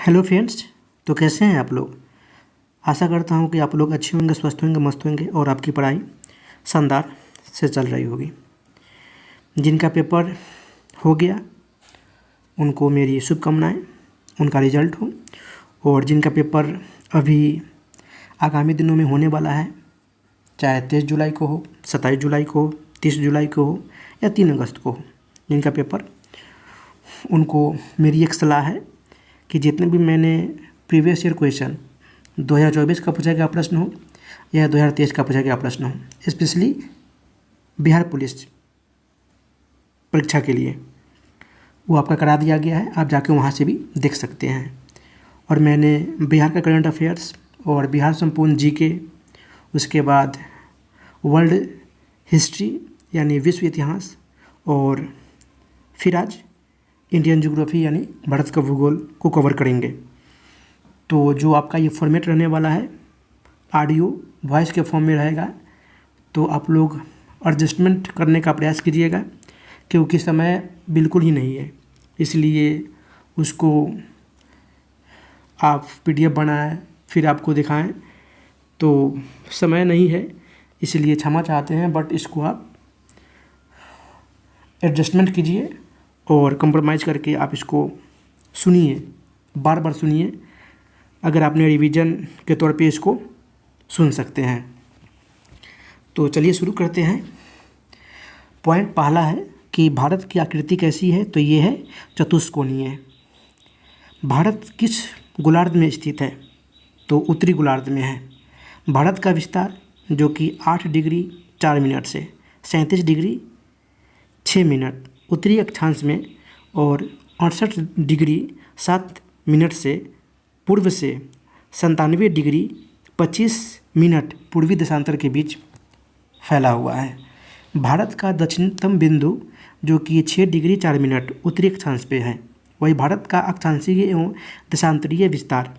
Hello friends. तो कैसे हैं आप लोग। आशा करता हूं कि आप लोग अच्छे होंगे, स्वस्थ होंगे, मस्त होंगे और आपकी पढ़ाई शानदार से चल रही होगी। जिनका पेपर हो गया उनको मेरी शुभकामनाएं, उनका रिजल्ट हो। और जिनका पेपर अभी आगामी दिनों में होने वाला है, चाहे 23 जुलाई को हो, 27 जुलाई को हो, 30 जुलाई को हो या 3 अगस्त को हो, जिनका पेपर, उनको मेरी एक सलाह है कि जितने भी मैंने प्रीवियस ईयर क्वेश्चन 2024 का पूछा गया प्रश्न हो या 2023 का पूछा गया प्रश्न हो, स्पेशली बिहार पुलिस परीक्षा के लिए, वो आपका करा दिया गया है। आप जाके वहाँ से भी देख सकते हैं। और मैंने बिहार का करंट अफेयर्स और बिहार संपूर्ण जीके, उसके बाद वर्ल्ड हिस्ट्री यानी विश्व इतिहास, और फिर आज इंडियन ज्योग्राफी यानी भारत का भूगोल को कवर करेंगे। तो जो आपका ये फॉर्मेट रहने वाला है, ऑडियो वॉइस के फॉर्म में रहेगा, तो आप लोग एडजस्टमेंट करने का प्रयास कीजिएगा, क्योंकि समय बिल्कुल ही नहीं है। इसलिए उसको आप PDF बनाएं फिर आपको दिखाएं तो समय नहीं है, इसलिए क्षमा चाहते हैं। बट इसको आप एडजस्टमेंट कीजिए और कंप्रोमाइज़ करके आप इसको सुनिए, बार बार सुनिए। अगर आपने रिवीजन के तौर पे इसको सुन सकते हैं। तो चलिए शुरू करते हैं। पॉइंट पहला है कि भारत की आकृति कैसी है, तो ये है चतुष्कोणीय। भारत किस गोलार्ध में स्थित है, तो उत्तरी गोलार्ध में है। भारत का विस्तार जो कि 8 डिग्री 4 मिनट से 37 डिग्री 6 मिनट उत्तरी अक्षांश में और 68 डिग्री 7 मिनट से पूर्व से 97 डिग्री 25 मिनट पूर्वी देशांतर के बीच फैला हुआ है। भारत का दक्षिणतम बिंदु जो कि 6 डिग्री 4 मिनट उत्तरी अक्षांश पे है। वही भारत का अक्षांशीय एवं देशांतरीय विस्तार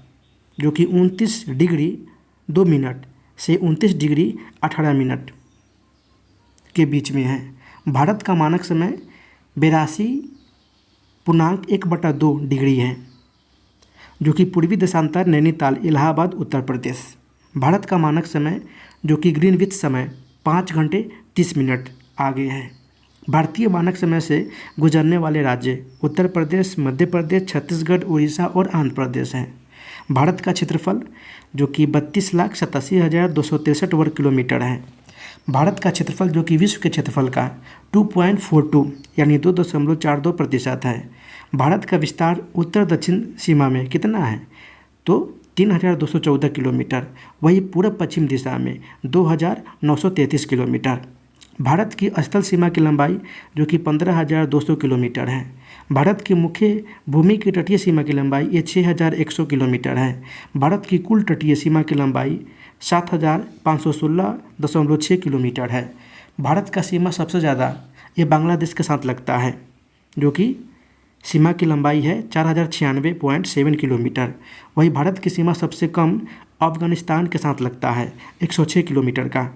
जो कि 29 डिग्री 2 मिनट से 29 डिग्री 18 मिनट के बीच में है। भारत का मानक समय 82.1/2 डिग्री है, जो कि पूर्वी देशांतर नैनीताल इलाहाबाद उत्तर प्रदेश। भारत का मानक समय जो कि ग्रीनविच समय 5 घंटे 30 मिनट आगे है। भारतीय मानक समय से गुजरने वाले राज्य उत्तर प्रदेश, मध्य प्रदेश, छत्तीसगढ़, उड़ीसा और आंध्र प्रदेश हैं। भारत का क्षेत्रफल जो कि 32,87,263 वर्ग किलोमीटर है। भारत का क्षेत्रफल जो कि विश्व के क्षेत्रफल का 2.42 यानी 2.42% है। भारत का विस्तार उत्तर दक्षिण सीमा में कितना है, तो 3,214 किलोमीटर। वही पूर्व पश्चिम दिशा में 2,933 किलोमीटर। भारत की स्थल सीमा की लंबाई जो कि 15,200 किलोमीटर है। भारत की मुख्य भूमि की तटीय सीमा की लंबाई ये 6,100 किलोमीटर है। भारत की कुल तटीय सीमा की लंबाई 7,516.6 किलोमीटर है। भारत का सीमा सबसे ज़्यादा ये बांग्लादेश के साथ लगता है, जो कि सीमा की लंबाई है 4,096.7 किलोमीटर। वही भारत की सीमा सबसे कम अफगानिस्तान के साथ लगता है 106 किलोमीटर का।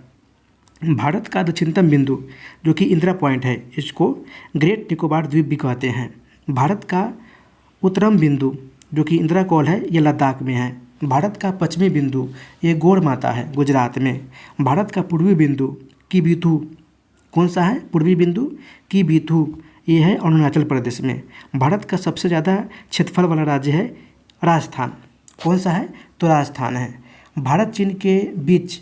भारत का दक्षिणतम बिंदु जो कि इंदिरा पॉइंट है, इसको ग्रेट निकोबार द्वीप भी कहते हैं। भारत का उत्तरम बिंदु जो कि इंदिरा कॉल है, ये लद्दाख में है। भारत का पश्चिमी बिंदु ये गौड़ माता है, गुजरात में। भारत का पूर्वी बिंदु किबीथू, कौन सा है पूर्वी बिंदु किबीथू, ये है अरुणाचल प्रदेश में। भारत का सबसे ज़्यादा क्षेत्रफल वाला राज्य है राजस्थान, कौन सा है, तो राजस्थान है। भारत चीन के बीच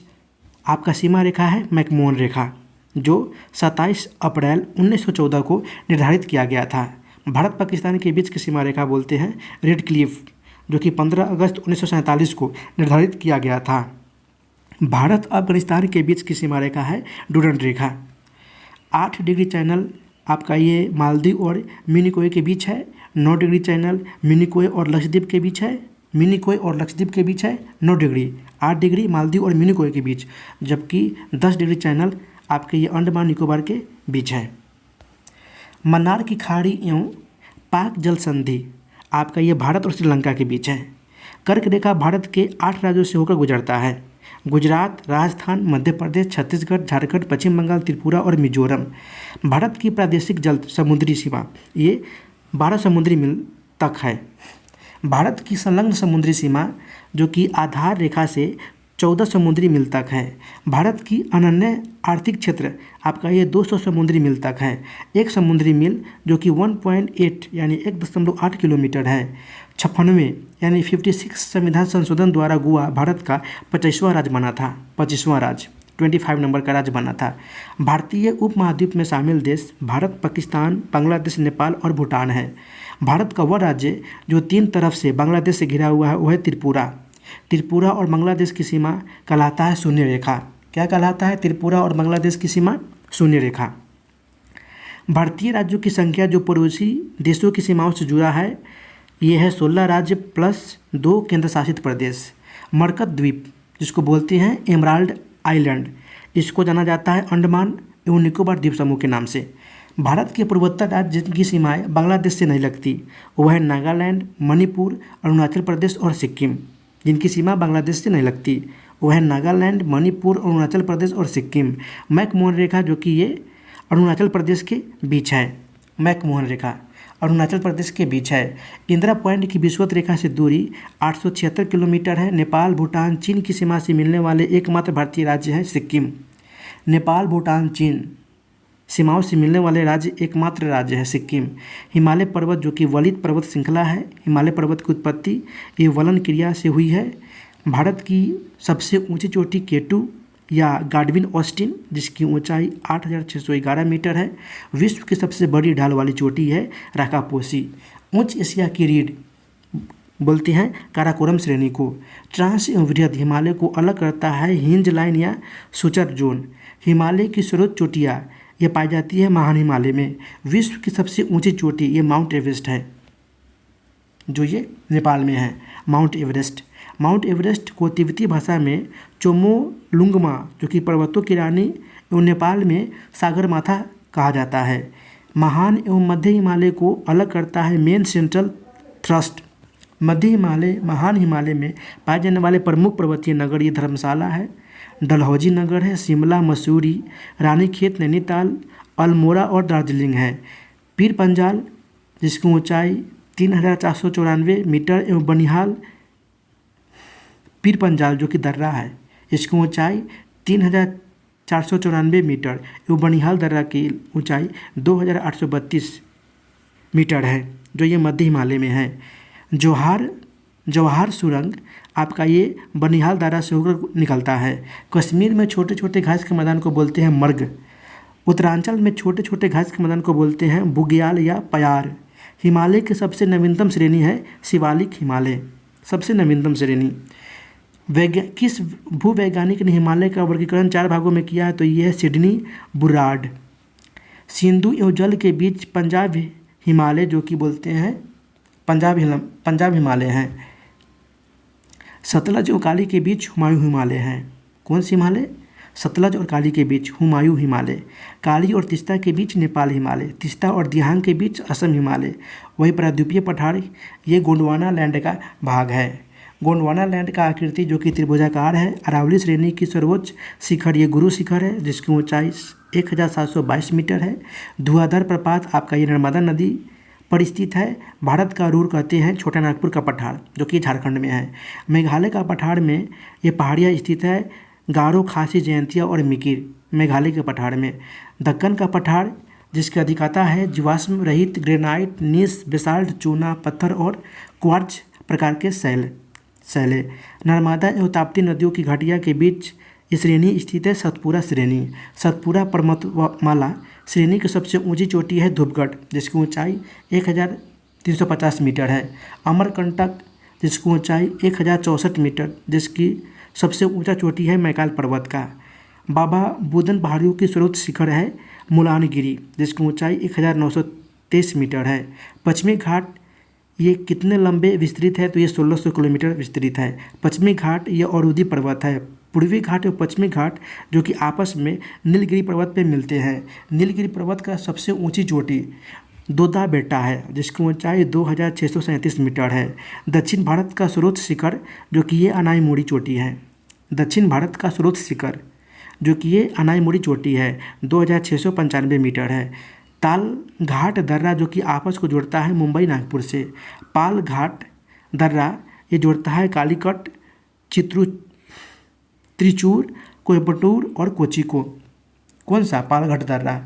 आपका सीमा रेखा है मैकमोहन रेखा, जो 27 अप्रैल 1914 को निर्धारित किया गया था। भारत पाकिस्तान के बीच की सीमा रेखा बोलते हैं रेड क्लिफ, जो कि 15 अगस्त 1947 को निर्धारित किया गया था। भारत अफगानिस्तान के बीच की सीमा रेखा है डूरंड रेखा। 8 डिग्री चैनल आपका ये मालदीव और मिनिकोय के बीच है। 9 डिग्री चैनल मिनिकोय और लक्षद्वीप के बीच है। 9 डिग्री। 8 डिग्री मालदीव और मिनिकोय के बीच, जबकि 10 डिग्री चैनल आपके ये अंडमान निकोबार के बीच है। मन्नार की खाड़ी एवं पाक जल संधि आपका ये भारत और श्रीलंका के बीच है। कर्क रेखा भारत के 8 राज्यों से होकर गुजरता है। गुजरात, राजस्थान, मध्य प्रदेश, छत्तीसगढ़, झारखंड, पश्चिम बंगाल, त्रिपुरा और मिजोरम। भारत की प्रादेशिक जल समुद्री सीमा ये 12 समुद्री मील तक है। भारत की संलग्न समुद्री सीमा जो कि आधार रेखा से 14 समुद्री मील तक है। भारत की अनन्य आर्थिक क्षेत्र आपका ये 200 समुद्री मील तक है। एक समुद्री मील जो कि 1.8 यानी 1.8 किलोमीटर है। 56वें यानी 56 संविधान संशोधन द्वारा गोवा भारत का 25वां राज्य बना था। 25वां राज्य 25 नंबर का राज्य बना था। भारतीय उपमहाद्वीप में शामिल देश भारत, पाकिस्तान, बांग्लादेश, नेपाल और भूटान है। भारत का वह राज्य जो 3 तरफ से बांग्लादेश से घिरा हुआ है वह है त्रिपुरा। त्रिपुरा और बांग्लादेश की सीमा कहलाता है शून्य रेखा। क्या कहलाता है? त्रिपुरा और बांग्लादेश की सीमा शून्य रेखा। भारतीय राज्यों की संख्या जो पड़ोसी देशों की सीमाओं से जुड़ा है ये है 16 राज्य प्लस 2 केंद्र शासित प्रदेश। मरकत द्वीप जिसको बोलते हैं एमराल्ड आइलैंड, इसको जाना जाता है अंडमान एवं निकोबार द्वीप समूह के नाम से। भारत के पूर्वोत्तर राज्य जिनकी सीमाएं बांग्लादेश से नहीं लगती वह है नागालैंड, मणिपुर, अरुणाचल प्रदेश और सिक्किम। जिनकी सीमा बांग्लादेश से नहीं लगती वह है नागालैंड, मणिपुर, अरुणाचल प्रदेश और सिक्किम। मैकमोहन रेखा जो कि ये अरुणाचल प्रदेश के बीच है। मैकमोहन रेखा अरुणाचल प्रदेश के बीच है। इंदिरा पॉइंट की विषुवत रेखा से दूरी 876 किलोमीटर है। नेपाल, भूटान, चीन की सीमा से मिलने वाले एकमात्र भारतीय राज्य है सिक्किम। नेपाल, भूटान, चीन सीमाओं से मिलने वाले राज्य एकमात्र राज्य है सिक्किम। हिमालय पर्वत जो कि वलित पर्वत श्रृंखला है। हिमालय पर्वत की उत्पत्ति ये वलन क्रिया से हुई है। भारत की सबसे ऊंची चोटी केटू या गाडविन ऑस्टिन जिसकी ऊंचाई 8611 मीटर है। विश्व की सबसे बड़ी ढाल वाली चोटी है राकापोसी। उच्च एशिया की रीढ़ बोलते हैं काराकोरम श्रेणी को। ट्रांस एवं वृहद हिमालय को अलग करता है हिंज लाइन या सूचर जोन। हिमालय की सर्वोच्च चोटियाँ ये पाई जाती है महान हिमालय में। विश्व की सबसे ऊंची चोटी ये माउंट एवरेस्ट है जो ये नेपाल में है। माउंट एवरेस्ट को तिब्बती भाषा में चोमोलुंगमा जो कि पर्वतों की रानी एवं नेपाल में सागरमाथा कहा जाता है। महान एवं मध्य हिमालय को अलग करता है मेन सेंट्रल थ्रस्ट। मध्य हिमालय महान हिमालय में पाए जाने वाले प्रमुख पर्वतीय नगर ये धर्मशाला है, डलहौजी नगर है, शिमला, मसूरी, रानीखेत, नैनीताल, अल्मोड़ा और दार्जिलिंग है। पीर पंजाल जिसकी ऊंचाई 3494 मीटर एवं बनिहाल पीर पंजाल जो कि दर्रा है इसकी ऊंचाई 3494 मीटर एवं बनिहाल दर्रा की ऊंचाई 2832 मीटर है जो ये मध्य हिमालय में है। जवाहर सुरंग आपका ये बनिहाल दर्रा से होकर निकलता है। कश्मीर में छोटे छोटे घास के मैदान को बोलते हैं मर्ग। उत्तरांचल में छोटे छोटे घास के मैदान को बोलते हैं बुग्याल या पयार। हिमालय की सबसे नवीनतम श्रेणी है शिवालिक हिमालय, सबसे नवीनतम श्रेणी। किस भूवैज्ञानिक ने हिमालय का वर्गीकरण 4 भागों में किया है? तो ये है सिडनी बुराड। सिंधु एवं जल के बीच पंजाब हिमालय जो कि बोलते हैं पंजाब हिमालय हैं। सतलज और काली के बीच हुमायूं हिमालय हैं। कौन सी हिमालय? सतलज और काली के बीच हुमायूं हिमालय। काली और तीस्ता के बीच नेपाल हिमालय। तीस्ता और दिहांग के बीच असम हिमालय। वही प्रायद्वीपीय पठार ये गोंडवाना लैंड का भाग है। गोंडवाना लैंड का आकृति जो कि त्रिभुजाकार है। अरावली श्रेणी की सर्वोच्च शिखर ये गुरु शिखर है जिसकी ऊंचाई 1722 मीटर है। धुआंधार प्रपात आपका ये नर्मदा नदी पर स्थित है। भारत का रूर कहते हैं छोटा नागपुर का पठार जो कि झारखंड में है। मेघालय का पठार में ये पहाड़ियाँ स्थित है, गारो, खासी, जयंतिया और मिकिर मेघालय के पठार में। दक्कन का पठार जिसकी अधिकता है जीवाश्म रहित ग्रेनाइट, नीस, बेसाल्ट, चूना, पत्थर और क्वार्ट्ज प्रकार के शैले। नर्मदा एवं ताप्ती नदियों की घाटियों के बीच ये श्रेणी स्थित है सतपुरा श्रेणी। सतपुरा पर्वतमाला श्रेणी की सबसे ऊंची चोटी है धूपगढ़ जिसकी ऊंचाई 1350 मीटर है। अमरकंटक जिसकी ऊंचाई 1064 मीटर जिसकी सबसे ऊंचा चोटी है मैकाल पर्वत का। बाबा बुदन पहाड़ियों की सर्वोच्च शिखर है मुलानगिरी जिसकी ऊंचाई 1923 मीटर है। पश्चिमी घाट ये कितने लंबे विस्तृत है? तो ये 1600 किलोमीटर विस्तृत है। पश्चिमी घाट ये औरुदी पर्वत है। पूर्वी घाट और पश्चिमी घाट जो कि आपस में नीलगिरी पर्वत पे मिलते हैं। नीलगिरी पर्वत का सबसे ऊंची चोटी दोदा बेटा है जिसकी ऊंचाई 2637 मीटर है। दक्षिण भारत का सर्वोच्च शिखर जो कि ये अनाईमुड़ी चोटी है। दक्षिण भारत का सर्वोच्च शिखर जो कि ये अनाईमुड़ी चोटी है 2695 मीटर है। ताल घाट दर्रा जो कि आपस को जोड़ता है मुंबई नागपुर से। पाल घाट दर्रा ये जोड़ता है कालीकट, त्रिचूर, कोयम्बटूर और कोची को। कौन सा? पालघाट दर्रा।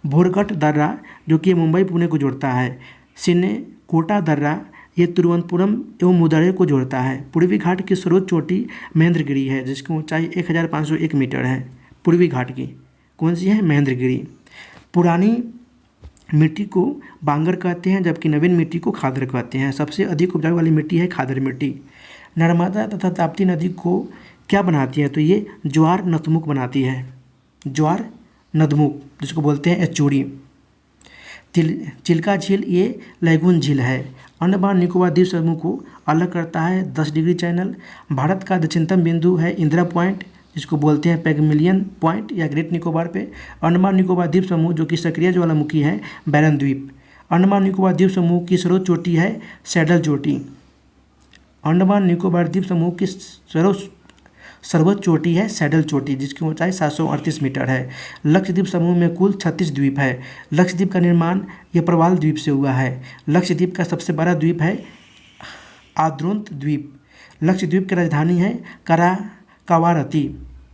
भोरघट दर्रा जो कि मुंबई पुणे को जोड़ता है। सिनेकोटा दर्रा ये तिरुवनंतपुरम एवं मुदड़े को जोड़ता है। पूर्वी घाट की सर्वोच्च चोटी महेंद्रगिरी है जिसकी ऊंचाई 1501 मीटर है। पूर्वी घाट की कौन सी है? महेंद्रगिरी। पुरानी मिट्टी को बांगर कहते हैं जबकि नवीन मिट्टी को खादर कहते हैं। सबसे अधिक उपजाऊ वाली मिट्टी है खादर मिट्टी। नर्मदा तथा ताप्ती नदी को क्या बनाती है? तो ये ज्वार नतमुख बनाती है। ज्वार नदमुख जिसको बोलते हैं एचूड़ी। चिल्का झील ये लैगून झील है। अंडमान निकोबार द्वीप समूह को अलग करता है 10 डिग्री चैनल। भारत का दक्षिणतम बिंदु है इंदिरा पॉइंट जिसको बोलते हैं पैगमिलियन पॉइंट या ग्रेट निकोबार पे। अंडमान निकोबार द्वीप समूह जो कि सक्रिय ज्वालामुखी है बैरन द्वीप। अंडमान निकोबार द्वीप समूह की सर्वोच्च चोटी है सैडल चोटी। अंडमान निकोबार द्वीप समूह की सर्वोच्च चोटी है सैडल चोटी जिसकी ऊंचाई 738 मीटर है। लक्षद्वीप समूह में कुल 36 द्वीप है। लक्षद्वीप का निर्माण ये प्रवाल द्वीप से हुआ है। लक्षद्वीप का सबसे बड़ा द्वीप है आद्रोंत द्वीप। लक्षद्वीप की राजधानी है कावारती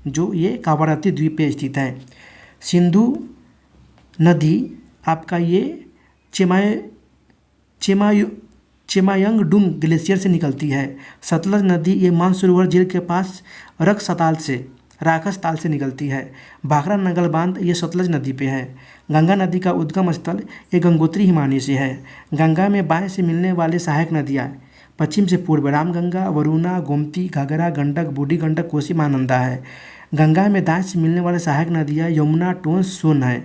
जो ये कावारती द्वीप पे स्थित है। सिंधु नदी आपका ये चेमायंगडुंग ग्लेशियर से निकलती है। सतलज नदी ये मानसरोवर झील के पास राकस ताल से निकलती है। भाखरा नंगल बांध ये सतलज नदी पे है। गंगा नदी का उद्गम स्थल ये गंगोत्री हिमानी से है। गंगा में बाएं से मिलने वाले सहायक नदियाँ पश्चिम से पूर्व रामगंगा, वरुणा, गोमती, घाघरा, गंडक, बूढ़ी गंडक, कोसी, महानंदा है। गंगा में दाएं से मिलने वाले सहायक नदियाँ यमुना, टोंस, सोन है।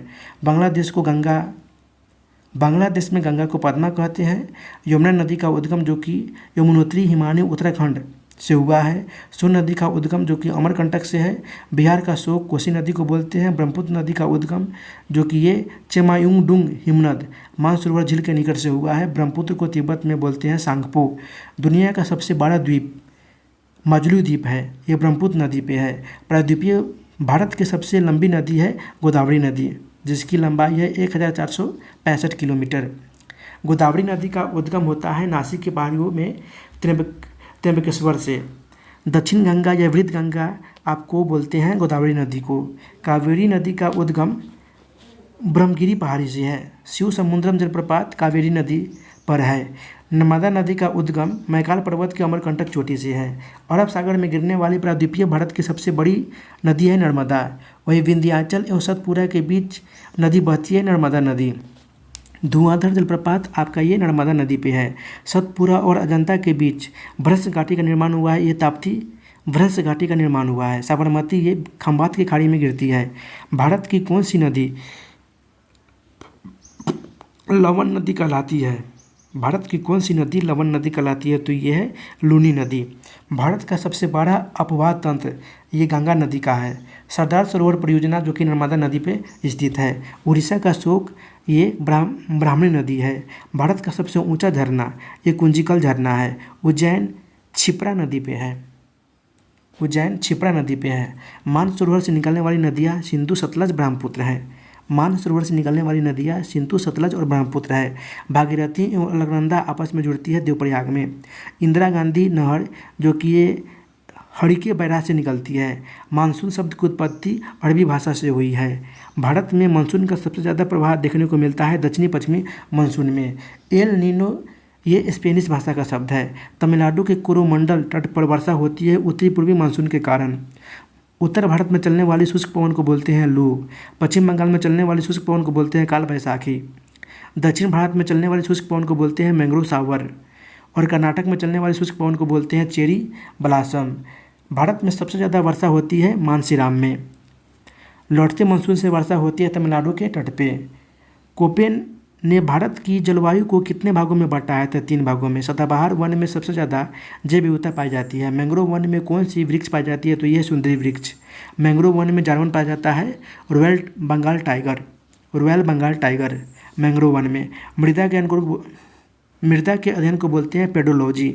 बांग्लादेश में गंगा को पद्मा कहते हैं। यमुना नदी का उद्गम जो कि यमुनोत्री हिमानी उत्तराखंड से हुआ है। सोन नदी का उद्गम जो कि अमरकंटक से है। बिहार का शोक कोसी नदी को बोलते हैं। ब्रह्मपुत्र नदी का उद्गम जो कि ये चेमायुंगडुंग हिमनद मानसरोवर झील के निकट से हुआ है। ब्रह्मपुत्र को तिब्बत में बोलते हैं सांगपो। दुनिया का सबसे बड़ा द्वीप मजलू द्वीप है, ये ब्रह्मपुत्र नदी पे है। प्रायद्वीपीय भारत की सबसे लंबी नदी है गोदावरी नदी जिसकी लंबाई है 1465 किलोमीटर। गोदावरी नदी का उद्गम होता है नासिक के पहाड़ियों में त्र्यंबकेश्वर से। दक्षिण गंगा या वृद्ध गंगा आपको बोलते हैं गोदावरी नदी को। कावेरी नदी का उद्गम ब्रह्मगिरी पहाड़ी से है। शिव समुद्रम जलप्रपात कावेरी नदी पर है। नर्मदा नदी का उद्गम मैकाल पर्वत के अमरकंटक चोटी से है। अरब सागर में गिरने वाली प्रायद्वीपीय भारत की सबसे बड़ी नदी है नर्मदा। वही विंध्याचल एवं सतपुरा के बीच नदी बहती है नर्मदा नदी। धुआंधार जलप्रपात आपका ये नर्मदा नदी पे है। सतपुरा और अजंता के बीच भ्रष्ट घाटी का निर्माण हुआ है, ये ताप्ती भ्रष्ट घाटी का निर्माण हुआ है। साबरमती ये खंभात की खाड़ी में गिरती है। भारत की कौन सी नदी लवण नदी कहलाती है? भारत की कौन सी नदी लवण नदी कहलाती है? तो ये है लूनी नदी। भारत का सबसे बड़ा अपवाह तंत्र ये गंगा नदी का है। सरदार सरोवर परियोजना जो कि नर्मदा नदी पे स्थित है। उड़ीसा का शोक ये ब्राह्मणी नदी है। भारत का सबसे ऊंचा झरना ये कुंजिकल झरना है। उज्जैन क्षिप्रा नदी पे है। मानसरोवर से निकलने वाली नदियाँ सिंधु, सतलज, ब्रह्मपुत्र है। मानसरोवर से निकलने वाली नदियाँ सिंधु, सतलज और ब्रह्मपुत्र है। भागीरथी एवं अलकनंदा आपस में जुड़ती है देवप्रयाग में। इंदिरा गांधी नहर जो कि ये हड़के बैराज से निकलती है। मानसून शब्द की उत्पत्ति अरबी भाषा से हुई है। भारत में मानसून का सबसे ज़्यादा प्रभाव देखने को मिलता है दक्षिणी पश्चिमी मानसून में। एल नीनो ये स्पेनिश भाषा का शब्द है। तमिलनाडु के कोरोमंडल तट पर वर्षा होती है उत्तरी पूर्वी मानसून के कारण। उत्तर भारत में चलने वाली शुष्क पवन को बोलते हैं लू। पश्चिम बंगाल में चलने वाली शुष्क पवन को बोलते हैं काल बैसाखी। दक्षिण भारत में चलने वाली शुष्क पवन को बोलते हैं मैंग्रोव शावर। और कर्नाटक में चलने वाली शुष्क पवन को बोलते हैं चेरी ब्लासम। भारत में सबसे ज़्यादा वर्षा होती है मानसीराम में। लौटते मानसून से वर्षा होती है तमिलनाडु के तट पे। कोपेन ने भारत की जलवायु को कितने भागों में बांटा है? तो 3 भागों में। सदाबहार वन में सबसे ज़्यादा जैव विविधता पाई जाती है। मैंग्रोव वन में कौन सी वृक्ष पाई जाती है? तो ये सुंदरी वृक्ष। मैंग्रोव वन में जार्मन पाया जाता है रॉयल बंगाल टाइगर मैंग्रोव वन में। मृदा के अध्ययन को बोलते हैं पेडोलॉजी।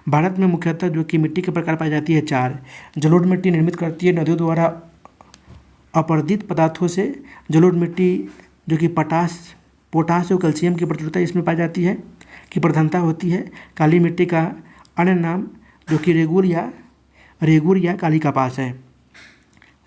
भारत में मुख्यतः जो कि मिट्टी के प्रकार पाई जाती है 4। जलोढ़ मिट्टी निर्मित करती है नदियों द्वारा अपरदित पदार्थों से। जलोढ़ मिट्टी जो कि पोटास और कैल्शियम की प्रचुरता इसमें पाई जाती है की प्रधानता होती है। काली मिट्टी का अन्य नाम जो कि रेगुर या काली कपास है।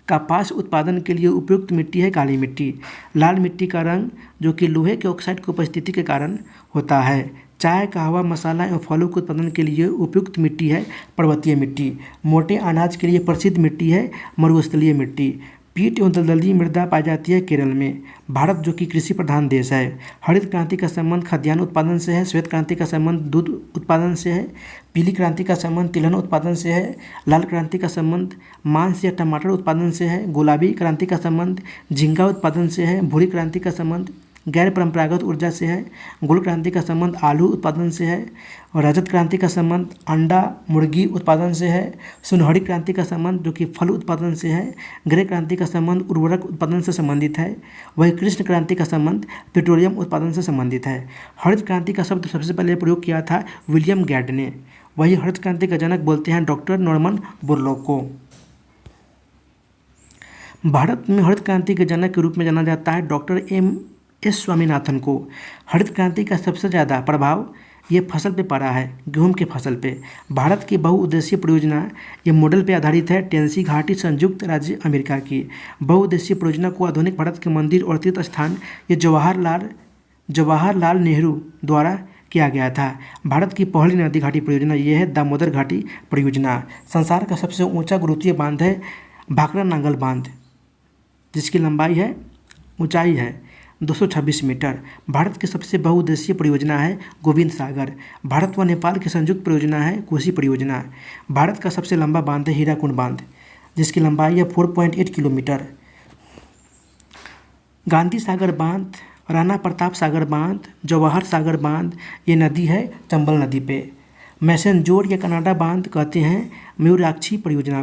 कपास उत्पादन के लिए उपयुक्त मिट्टी है काली मिट्टी। लाल मिट्टी का रंग जो कि लोहे के ऑक्साइड की उपस्थिति के कारण होता है। चाय, कहवा, मसाला एवं फलों के उत्पादन के लिए उपयुक्त मिट्टी है पर्वतीय मिट्टी। मोटे अनाज के लिए प्रसिद्ध मिट्टी है मरुस्थलीय मिट्टी। पीट एवं दलदली मृदा पाई जाती है केरल में। भारत जो कि कृषि प्रधान देश है। हरित क्रांति का संबंध खाद्यान्न उत्पादन से है। श्वेत क्रांति का संबंध दूध उत्पादन से है। पीली क्रांति का संबंध तिलहन उत्पादन से है। लाल क्रांति का संबंध मांस या टमाटर उत्पादन से है। गुलाबी क्रांति का संबंध झींगा उत्पादन से है। भूरी क्रांति का संबंध गैर परंपरागत ऊर्जा से है। गोल क्रांति का संबंध आलू उत्पादन से है। और रजत क्रांति का संबंध अंडा मुर्गी उत्पादन से है। सुनहरी क्रांति का संबंध जो कि फल उत्पादन से है। ग्रे क्रांति का संबंध उर्वरक उत्पादन से संबंधित है। वही कृष्ण क्रांति का संबंध पेट्रोलियम उत्पादन से संबंधित है। हरित क्रांति का शब्द सबसे पहले प्रयोग किया था विलियम गैड ने। वही हरित क्रांति का जनक बोलते हैं डॉक्टर नॉर्मन बोरलॉग को। भारत में हरित क्रांति के जनक के रूप में जाना जाता है डॉक्टर एस स्वामीनाथन को। हरित क्रांति का सबसे ज़्यादा प्रभाव ये फसल पे पड़ा है, गेहूं के फसल पे। भारत की बहुउद्देशीय परियोजना ये मॉडल पे आधारित है टेनेसी घाटी संयुक्त राज्य अमेरिका की। बहुउद्देशीय परियोजना को आधुनिक भारत के मंदिर और तीर्थ स्थान ये जवाहरलाल नेहरू द्वारा किया गया था। भारत की पहली नदी घाटी परियोजना ये है दामोदर घाटी परियोजना। संसार का सबसे ऊंचा गुरुत्वीय बांध है भाखड़ा नांगल बांध, जिसकी लंबाई है ऊंचाई है 226 मीटर। भारत की सबसे बहुउद्देशीय परियोजना है गोविंद सागर। भारत व नेपाल की संयुक्त परियोजना है कोसी परियोजना। भारत का सबसे लंबा बांध है हीराकुंड बांध, जिसकी लंबाई है 4.8 किलोमीटर। गांधी सागर बांध, राणा प्रताप सागर बांध, जवाहर सागर बांध ये नदी है चंबल नदी पे। मैसेंजोर या कनाडा बांध कहते हैं मयूराक्षी परियोजना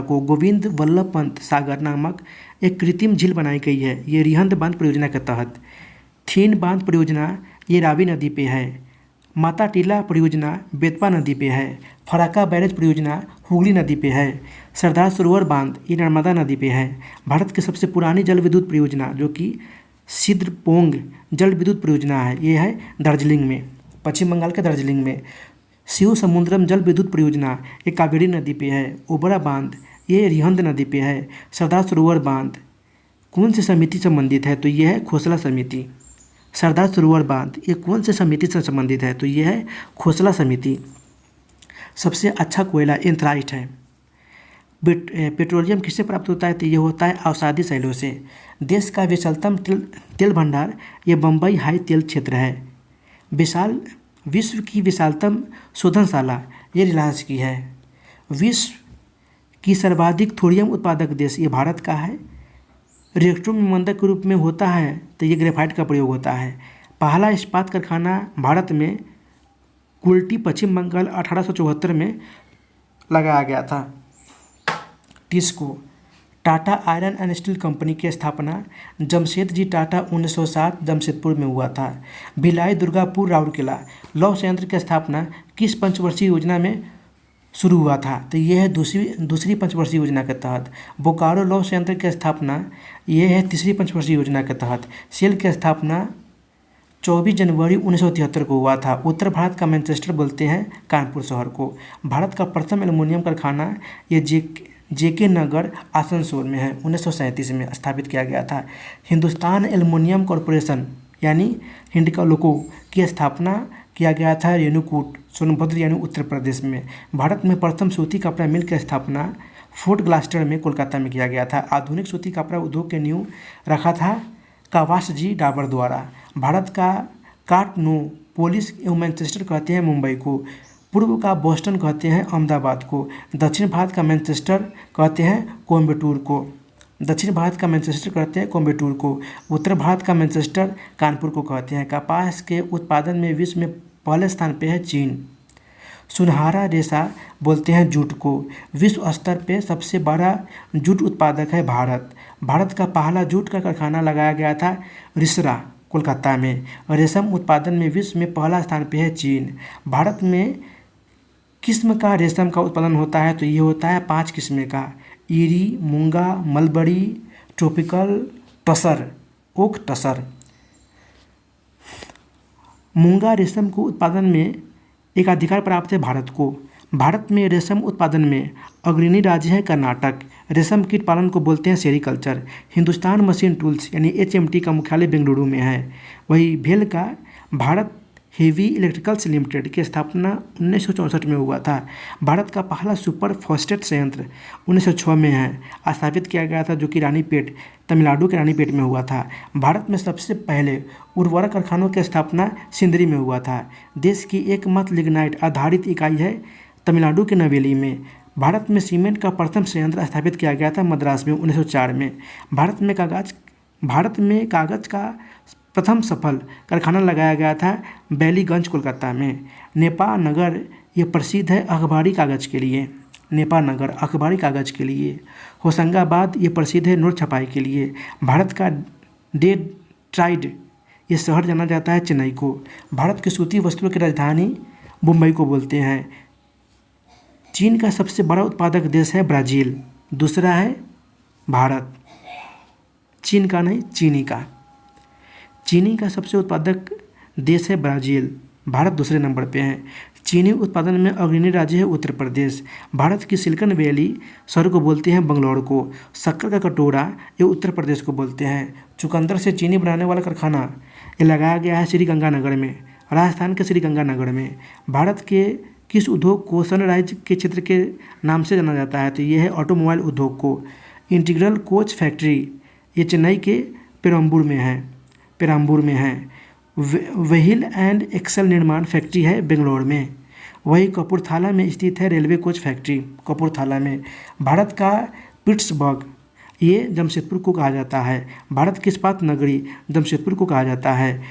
को। गोविंद वल्लभ पंत सागर नामक एक कृत्रिम झील बनाई गई है ये रिहंद बांध परियोजना के तहत। थीन बांध परियोजना ये रावी नदी पे है। माता टीला परियोजना बेतवा नदी पे है। फराक्का बैरेज परियोजना हुगली नदी पे है। सरदार सरोवर बांध ये नर्मदा नदी पे है। भारत की सबसे पुरानी जल विद्युत परियोजना जो कि सिद्रपोंग जल विद्युत परियोजना है ये है दार्जिलिंग में, पश्चिम बंगाल के दार्जिलिंग में। शिव समुद्रम जल विद्युत परियोजना ये कावेरी नदी पे है। ओबरा बांध ये रिहंद नदी पे है। सरदार सरोवर बांध कौन सी समिति संबंधित है तो ये है खोसला समिति। सरदार सरोवर बांध ये कौन से समिति से संबंधित है तो ये है खोसला समिति। सबसे अच्छा कोयला एंथ्राइट है। पेट्रोलियम किससे प्राप्त होता है तो ये होता है अवसादी शैलों से। देश का विशालतम तेल भंडार ये बम्बई हाई तेल क्षेत्र है। विश्व की विशालतम शोधनशाला ये रिलायंस की है। विश्व की सर्वाधिक थोरियम उत्पादक देश ये भारत का है। रिएक्टरों में मंदक के रूप में होता है तो ये ग्रेफाइट का प्रयोग होता है। पहला इस्पात कारखाना भारत में कुल्टी पश्चिम बंगाल 1874 में लगाया गया था। TISCO Tata iron and steel company की स्थापना जमशेदजी टाटा 1907 जमशेदपुर में हुआ था। भिलाई दुर्गापुर राउरकेला लौह संयंत्र की स्थापना किस पंचवर्षीय योजना में शुरू हुआ था तो ये है दूसरी पंचवर्षीय योजना के तहत। बोकारो लौह संयंत्र की स्थापना ये है तीसरी पंचवर्षीय योजना के तहत। सेल की स्थापना 24 जनवरी 1973 को हुआ था। उत्तर भारत का मैनचेस्टर बोलते हैं कानपुर शहर को। भारत का प्रथम एल्युमिनियम कारखाना ये जेके नगर आसनसोल में है, 1937 में स्थापित किया गया था। हिंदुस्तान एल्युमिनियम कॉरपोरेशन यानी हिंडल्को की स्थापना किया गया था रेणुकूट सोनभद्र यानी उत्तर प्रदेश में। भारत में प्रथम सूती कपड़ा मिल की स्थापना फोर्ट ग्लास्टर में कोलकाता में किया गया था। आधुनिक सूती कपड़ा उद्योग के नींव रखा था कावासजी डाबर द्वारा। भारत का कार्टनोपोलिस एवं मैनचेस्टर कहते हैं मुंबई को। पूर्व का बोस्टन कहते हैं अहमदाबाद को। दक्षिण भारत का मैनचेस्टर कहते हैं कोयम्बटूर को। उत्तर भारत का मैनचेस्टर कानपुर को कहते हैं। कपास के उत्पादन में विश्व में पहले स्थान पे है चीन। सुनहरा रेशा बोलते हैं जूट को। विश्व स्तर पे सबसे बड़ा जूट उत्पादक है भारत। भारत का पहला जूट का कारखाना लगाया गया था रिसरा कोलकाता में। रेशम उत्पादन में विश्व में पहला स्थान पे है चीन। भारत में किस्म का रेशम का उत्पादन होता है तो ये होता है 5 किस्म का। ईरी, मूंगा, मलबरी, ट्रॉपिकल, टसर, ओक टसर। मूंगा रेशम को उत्पादन में एकाधिकार प्राप्त है भारत को। भारत में रेशम उत्पादन में अग्रणी राज्य है कर्नाटक। रेशम कीट पालन को बोलते हैं सेरीकल्चर। हिंदुस्तान मशीन टूल्स यानी HMT का मुख्यालय बेंगलुरु में है। वही भेल का भारत हेवी इलेक्ट्रिकल्स लिमिटेड की स्थापना 1964 में हुआ था। भारत का पहला सुपर फॉस्फेट संयंत्र 1906 में है स्थापित किया गया था, जो कि रानीपेट, तमिलनाडु के रानीपेट में हुआ था। भारत में सबसे पहले उर्वरक कारखानों की स्थापना सिंदरी में हुआ था। देश की एकमात्र लिग्नाइट आधारित इकाई है तमिलनाडु के नवेली में। भारत में सीमेंट का प्रथम संयंत्र स्थापित किया गया था मद्रास में 1904 में। भारत में कागज का प्रथम सफल कारखाना लगाया गया था बैलीगंज कोलकाता में। नेपा नगर ये प्रसिद्ध है अखबारी कागज़ के लिए। नेपा नगर अखबारी कागज़ के लिए। होशंगाबाद ये प्रसिद्ध है नोट छपाई के लिए। भारत का डेट्राइड ये शहर जाना जाता है चेन्नई को। भारत की सूती वस्त्रों की राजधानी मुंबई को बोलते हैं। चीन का सबसे बड़ा उत्पादक देश है ब्राज़ील, दूसरा है भारत। चीन का नहीं, चीनी का। चीनी का सबसे उत्पादक देश है ब्राज़ील, भारत दूसरे नंबर पे है। चीनी उत्पादन में अग्रणी राज्य है उत्तर प्रदेश। भारत की सिलिकॉन वैली शहर को बोलते हैं बंगलौर को। शक्कर का कटोरा ये उत्तर प्रदेश को बोलते हैं। चुकंदर से चीनी बनाने वाला कारखाना ये लगाया गया है श्रीगंगानगर में, राजस्थान के श्रीगंगानगर में। भारत के किस उद्योग को सनराइज के क्षेत्र के नाम से जाना जाता है? तो ये है ऑटोमोबाइल उद्योग को। इंटीग्रल कोच फैक्ट्री ये चेन्नई के पेरम्बूर में है। व्हील एंड एक्सल निर्माण फैक्ट्री है बेंगलोर में। वही कपूरथला में स्थित है रेलवे कोच फैक्ट्री, कपूरथला में। भारत का पिट्सबर्ग ये जमशेदपुर को कहा जाता है। भारत की इस्पात नगरी जमशेदपुर को कहा जाता है।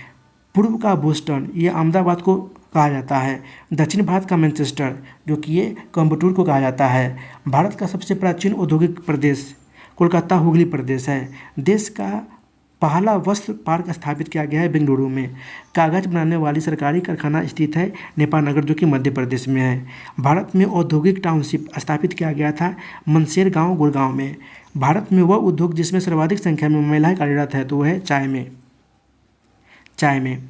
पूर्व का बोस्टन ये अहमदाबाद को कहा जाता है। दक्षिण भारत का मैनचेस्टर जो कि ये कोयम्बटूर को कहा जाता है। भारत का सबसे प्राचीन औद्योगिक प्रदेश कोलकाता हुगली प्रदेश है। देश का पहला वस्त्र पार्क स्थापित किया गया है बेंगलुरु में। कागज बनाने वाली सरकारी कारखाना स्थित है नेपा नगर जो कि मध्य प्रदेश में है। भारत में औद्योगिक टाउनशिप स्थापित किया गया था मनसेर गांव गुड़गांव में। भारत में वह उद्योग जिसमें सर्वाधिक संख्या में महिलाएं कार्यरत है तो वह है चाय में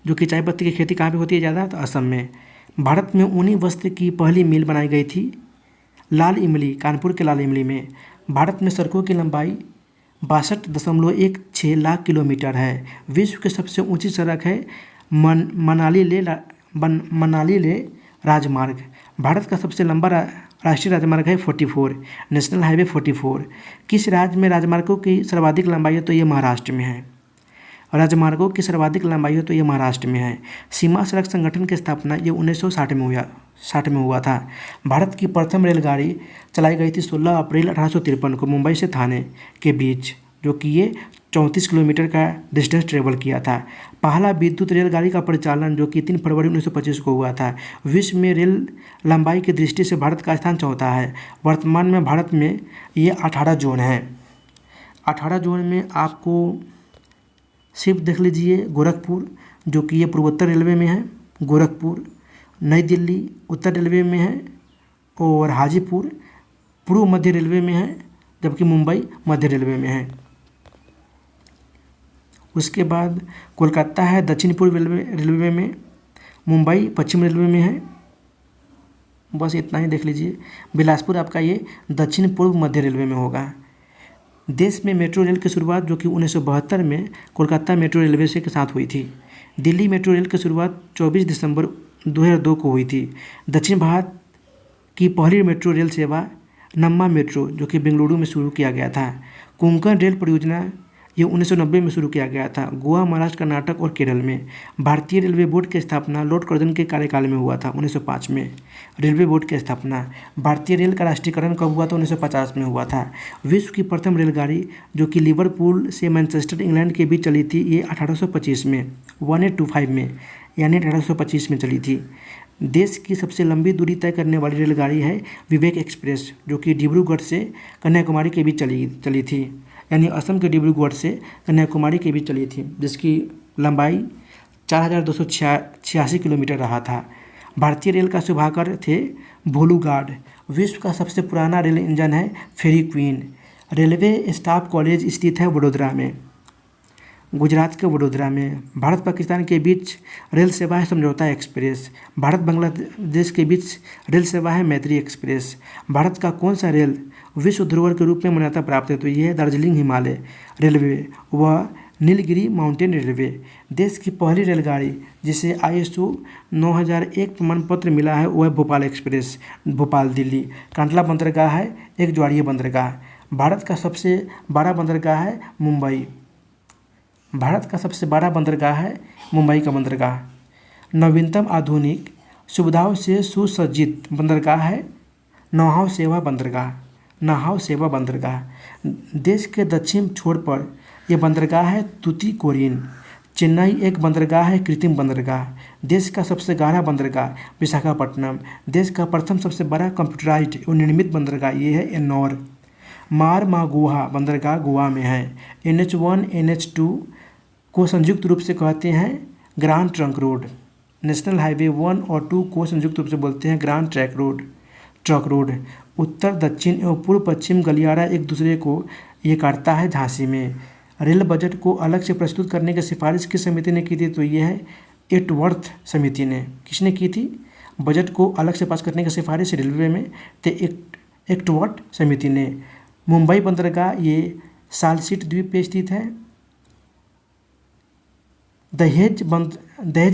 जो कि चाय पत्ती की खेती कहाँ पे होती है ज़्यादा? तो असम में। भारत में ऊनी वस्त्र की पहली मिल बनाई गई थी लाल इमली, कानपुर के लाल इमली में। भारत में सड़कों की लंबाई 62.16 लाख किलोमीटर है। विश्व की सबसे ऊंची सड़क है मनाली ले राजमार्ग। भारत का सबसे लंबा राष्ट्रीय राजमार्ग है 44, नेशनल हाईवे 44। किस राज्य में राजमार्गों की सर्वाधिक लंबाई है? तो ये महाराष्ट्र में है। राजमार्गों की सर्वाधिक लंबाई है तो ये महाराष्ट्र में है। सीमा सड़क संगठन की स्थापना ये 1960 में हुआ था। भारत की प्रथम रेलगाड़ी चलाई गई थी 16 अप्रैल 1853 को मुंबई से थाने के बीच, जो कि ये 34 किलोमीटर का डिस्टेंस ट्रेवल किया था। पहला विद्युत रेलगाड़ी का परिचालन जो कि 3 फरवरी 1925 को हुआ था। विश्व में रेल लंबाई की दृष्टि से भारत का स्थान चौथा है। वर्तमान में भारत में ये 18 जोन है। 18 जोन में आपको सिर्फ देख लीजिए गोरखपुर जो कि ये पूर्वोत्तर रेलवे में है, गोरखपुर, नई दिल्ली उत्तर रेलवे में है और हाजीपुर पूर्व मध्य रेलवे में है, जबकि मुंबई मध्य रेलवे में है। उसके बाद कोलकाता है दक्षिण पूर्व रेलवे में, मुंबई पश्चिम रेलवे में है। बस इतना ही देख लीजिए। बिलासपुर आपका ये दक्षिण पूर्व मध्य रेलवे में होगा। देश में मेट्रो रेल की शुरुआत जो कि 1972 में कोलकाता मेट्रो रेलवे से के साथ हुई थी। दिल्ली मेट्रो रेल की शुरुआत 24 दिसंबर 2002 को हुई थी। दक्षिण भारत की पहली मेट्रो रेल सेवा नम्मा मेट्रो जो कि बेंगलुरु में शुरू किया गया था। कोंकण रेल परियोजना ये 1990 में शुरू किया गया था, गोवा, महाराष्ट्र, कर्नाटक और केरल में। भारतीय रेलवे बोर्ड की स्थापना लॉर्ड कर्जन के कार्यकाल में हुआ था 1905 में। रेलवे बोर्ड की स्थापना। भारतीय रेल का राष्ट्रीयकरण कब हुआ था? 1950 में हुआ था। विश्व की प्रथम रेलगाड़ी जो कि लिवरपूल से मैनचेस्टर इंग्लैंड के बीच चली थी ये 1825 में 1825 में यानी 1825 में चली थी। देश की सबसे लंबी दूरी तय करने वाली रेलगाड़ी है विवेक एक्सप्रेस जो कि डिब्रूगढ़ से कन्याकुमारी के बीच चली थी, यानी असम के डिब्रूगढ़ से कन्याकुमारी के बीच चली थी, जिसकी लंबाई 4286 किलोमीटर रहा था। भारतीय रेल का शुभाकर थे भोलू गार्ड। विश्व का सबसे पुराना रेल इंजन है फेरी क्वीन। रेलवे स्टाफ कॉलेज स्थित है वडोदरा में। गुजरात के वडोदरा में। भारत पाकिस्तान के बीच रेल सेवा है समझौता एक्सप्रेस। भारत बांग्लादेश के बीच रेल सेवा है मैत्री एक्सप्रेस। भारत का कौन सा रेल विश्व धरोहर के रूप में मान्यता प्राप्त है? तो ये है दार्जिलिंग हिमालय रेलवे व नीलगिरी माउंटेन रेलवे। देश की पहली रेलगाड़ी जिसे ISO 9001 प्रमाण पत्र मिला है वह भोपाल एक्सप्रेस, भोपाल दिल्ली। कांडला बंदरगाह है एक ज्वारीय बंदरगाह। भारत का सबसे बड़ा बंदरगाह है मुंबई। भारत का सबसे बड़ा बंदरगाह है मुंबई का बंदरगाह। नवीनतम आधुनिक सुविधाओं से सुसज्जित बंदरगाह है नौहाव सेवा बंदरगाह। नौहाव सेवा बंदरगाह। देश के दक्षिण छोर पर यह बंदरगाह है तूतीकोरिन। चेन्नई एक बंदरगाह है कृत्रिम बंदरगाह। देश का सबसे गहरा बंदरगाह विशाखापट्टनम। देश का प्रथम सबसे बड़ा कंप्यूटराइज्ड एवं निर्मित बंदरगाह ये है एन्नौर। मारमागुहा बंदरगाह गोवा में है। NH1 NH2 को संयुक्त रूप से कहते हैं grand trunk road. National highway 1 और 2 को संयुक्त रूप से बोलते हैं ग्रांड ट्रक रोड। उत्तर दक्षिण एवं पूर्व पश्चिम गलियारा एक दूसरे को ये काटता है झांसी में। रेल बजट को अलग से प्रस्तुत करने की सिफारिश किस समिति ने की थी? तो ये है एटवर्थ समिति ने। किसने की थी? बजट को अलग से पास करने की सिफारिश रेलवे में तो एटवर्थ समिति ने। मुंबई बंदरगाह ये सालसीट द्वीप पे स्थित है। दहेज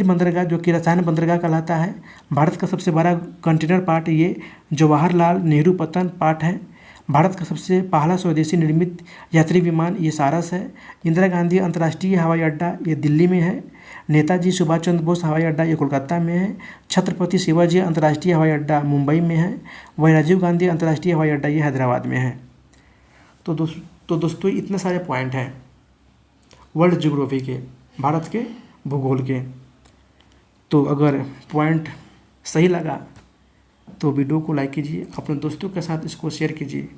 बंदरगाह जो कि रसायन बंदरगाह कहलाता है। भारत का सबसे बड़ा कंटेनर पार्ट ये जवाहरलाल नेहरू पत्तन पार्ट है। भारत का सबसे पहला स्वदेशी निर्मित यात्री विमान ये सारस है। इंदिरा गांधी अंतर्राष्ट्रीय हवाई अड्डा ये दिल्ली में है। नेताजी सुभाष चंद्र बोस हवाई अड्डा ये कोलकाता में है। छत्रपति शिवाजी अंतर्राष्ट्रीय हवाई अड्डा मुंबई में है। वही राजीव गांधी अंतर्राष्ट्रीय हवाई अड्डा ये हैदराबाद में है। तो दोस्तों इतने सारे पॉइंट हैं वर्ल्ड ज्योग्राफी के, भारत के भूगोल के। तो अगर पॉइंट सही लगा तो वीडियो को लाइक कीजिए, अपने दोस्तों के साथ इसको शेयर कीजिए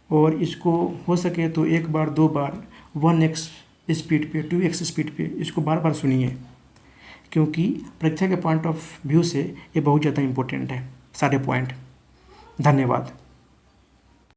और इसको हो सके तो एक बार 2 बार 1x स्पीड पे 2x स्पीड पे इसको बार बार सुनिए, क्योंकि परीक्षा के पॉइंट ऑफ व्यू से ये बहुत ज़्यादा इम्पोर्टेंट है सारे पॉइंट। धन्यवाद।